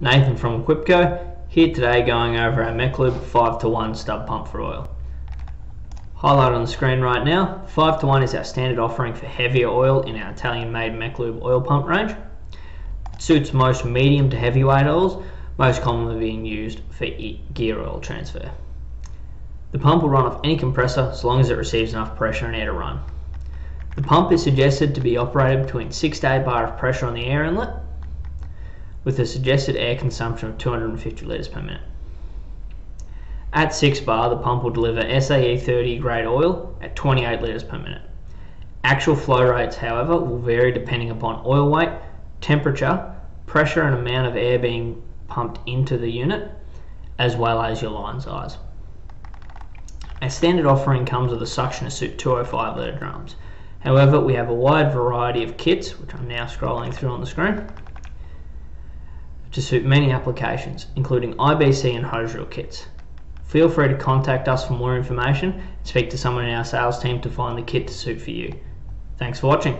Nathan from Equipco, here today going over our ML51 5-to-1 stub pump for oil. Highlighted on the screen right now, 5-to-1 is our standard offering for heavier oil in our Italian-made ML51 oil pump range. It suits most medium to heavyweight oils, most commonly being used for gear oil transfer. The pump will run off any compressor so long as it receives enough pressure and air to run. The pump is suggested to be operated between 6 to 8 bar of pressure on the air inlet, with a suggested air consumption of 250 litres per minute. At 6 bar, the pump will deliver SAE 30 grade oil at 28 litres per minute. Actual flow rates, however, will vary depending upon oil weight, temperature, pressure and amount of air being pumped into the unit, as well as your line size. Our standard offering comes with a suction to suit 205 litre drums. However, we have a wide variety of kits, which I'm now scrolling through on the screen, to suit many applications, including IBC and hose reel kits. Feel free to contact us for more information and speak to someone in our sales team to find the kit to suit for you. Thanks for watching.